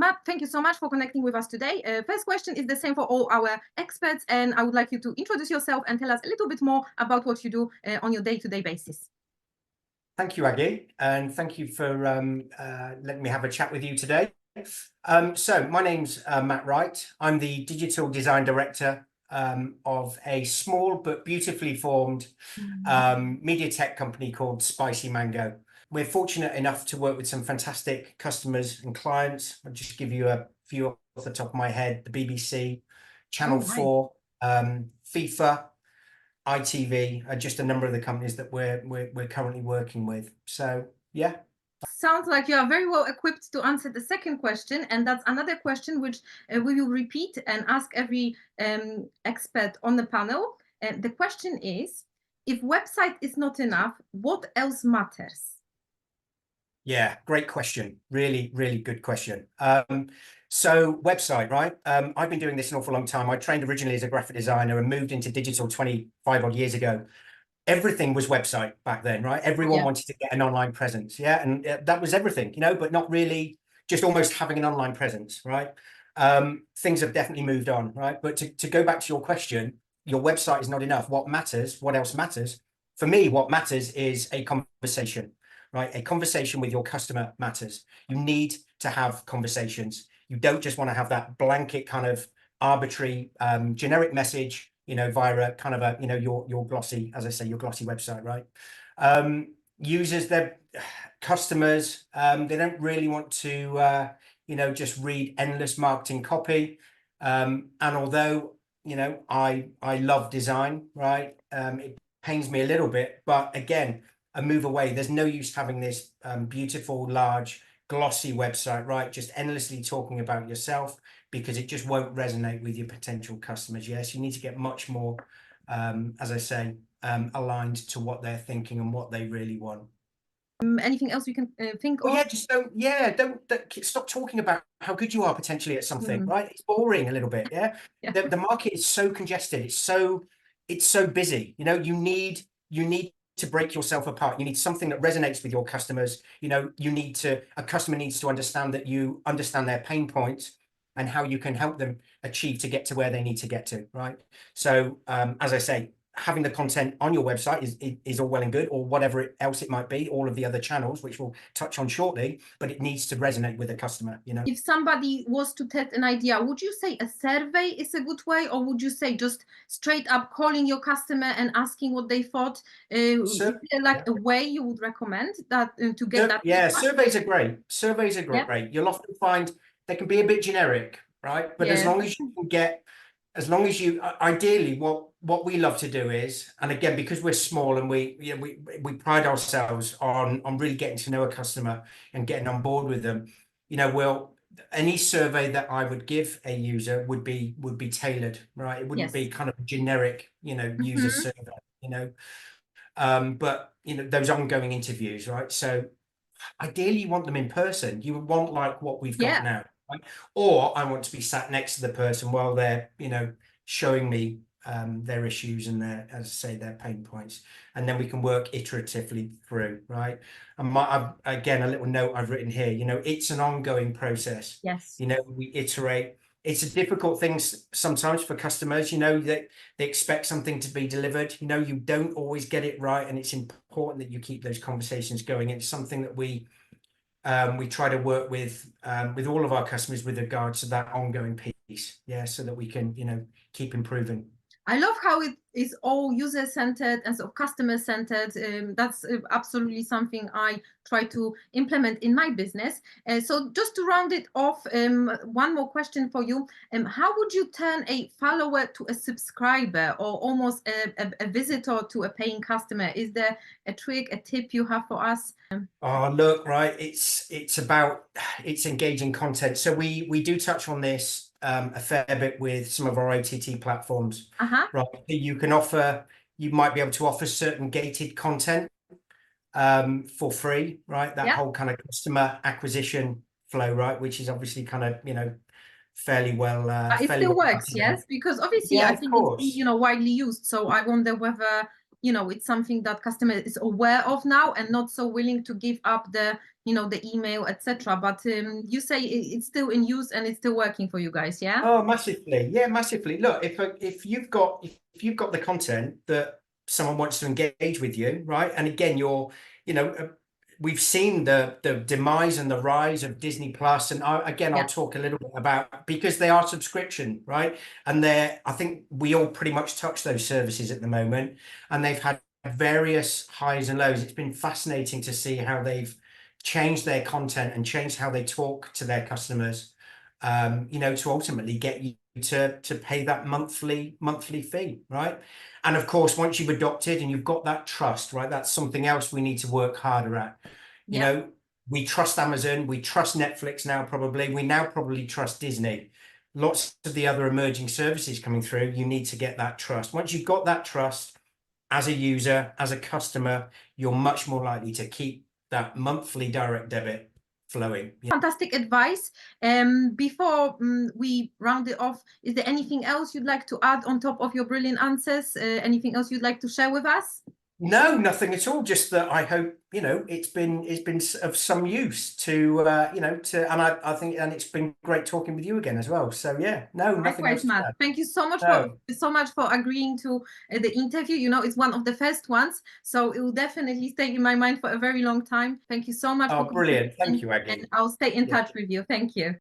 Matt, thank you so much for connecting with us today. First question is the same for all our experts, and I would like you to introduce yourself and tell us a little bit more about what you do on your day-to-day basis. Thank you, Aggie, and thank you for letting me have a chat with you today. So my name's Matt Wright. I'm the Digital Design Director of a small but beautifully formed media tech company called Spicy Mango. We're fortunate enough to work with some fantastic customers and clients. I'll just give you a few off the top of my head: the BBC, Channel 4, FIFA, ITV are just a number of the companies that we're currently working with. So yeah. Sounds like you are very well equipped to answer the second question, and that's another question which we will repeat and ask every expert on the panel. The question is, if website is not enough, what else matters? Yeah, great question. Really, really good question. So website, right? I've been doing this an awful long time. I trained originally as a graphic designer and moved into digital 25 odd years ago. Everything was website back then, right? Everyone wanted to get an online presence. Yeah. And that was everything, but not really, just almost having an online presence, right? Things have definitely moved on, right? But to go back to your question, your website is not enough. What matters? What else matters? For me, what matters is a conversation, right? A conversation with your customer matters. You need to have conversations. You don't just want to have that blanket kind of arbitrary, generic message, via a kind of a, your glossy, as I say, your glossy website, right? Users, their customers, they don't really want to, just read endless marketing copy. And although, I love design, right? It pains me a little bit, but again, a move away. There's no use having this beautiful, large, glossy website, right? Just endlessly talking about yourself, because it just won't resonate with your potential customers. Yes, you need to get much more, as I say, aligned to what they're thinking and what they really want. Anything else you can think of? Yeah, just don't stop talking about how good you are potentially at something, right? It's boring a little bit. Yeah. The market is so congested. It's so busy. You need to break yourself apart. You need something that resonates with your customers. A customer needs to understand that you understand their pain points and how you can help them achieve to get to where they need to get to, right? So as I say, having the content on your website is all well and good, or whatever else it might be, all of the other channels, which we'll touch on shortly, but it needs to resonate with the customer. If somebody was to test an idea, would you say a survey is a good way, or would you say just straight up calling your customer and asking what they thought? Is there like a way you would recommend that to get that? Yeah, surveys are great. Surveys are great. Yeah. You'll often find they can be a bit generic, right? But as long as you can get, ideally, what we love to do is, and again, because we're small and we pride ourselves on really getting to know a customer and getting on board with them, any survey that I would give a user would be tailored, right? It wouldn't be kind of generic, user survey, but those ongoing interviews, right? So ideally you want them in person. You would want like what we've got now, right? Or I want to be sat next to the person while they're showing me their issues and their, as I say, their pain points, and then we can work iteratively through, right? And again, a little note I've written here, it's an ongoing process. Yes. We iterate. It's a difficult thing sometimes for customers, that they expect something to be delivered. You don't always get it right, and it's important that you keep those conversations going. It's something that we try to work with all of our customers with regards to that ongoing piece, so that we can, keep improving. I love how it is all user-centered and sort of customer-centered. That's absolutely something I try to implement in my business. So just to round it off, one more question for you. How would you turn a follower to a subscriber, or almost a visitor to a paying customer? Is there a trick, a tip you have for us? Oh, look, right. It's about engaging content. So we do touch on this a fair bit with some of our OTT platforms, right? You might be able to offer certain gated content for free, right? That whole kind of customer acquisition flow, right? Which is obviously kind of, fairly well. It still works, yes, because obviously I think it's widely used. So I wonder whether it's something that customer is aware of now and not so willing to give up the the email, etc. But you say it's still in use and it's still working for you guys, yeah? Oh, massively. Yeah, massively. Look, if you've got the content that someone wants to engage with you, right? And again, we've seen the demise and the rise of Disney Plus, and I'll talk a little bit about, because they are subscription, right? And I think we all pretty much touch those services at the moment, and they've had various highs and lows. It's been fascinating to see how they've changed their content and changed how they talk to their customers, to ultimately get you to pay that monthly fee, right? And of course, once you've adopted and you've got that trust, right, that's something else we need to work harder at. We trust Amazon, we trust Netflix now, we now probably trust Disney. Lots of the other emerging services coming through, you need to get that trust. Once you've got that trust as a user, as a customer, you're much more likely to keep that monthly direct debit flowing. Fantastic advice. Before we round it off, is there anything else you'd like to add on top of your brilliant answers? Anything else you'd like to share with us? No, nothing at all. Just that I hope it's been of some use to and I think, and it's been great talking with you again as well. So yeah, no, nothing else. Matt. Thank you so much for agreeing to the interview. It's one of the first ones, so it will definitely stay in my mind for a very long time. Thank you so much. Oh, brilliant! Thank you, Aggie. And I'll stay in touch with you. Thank you.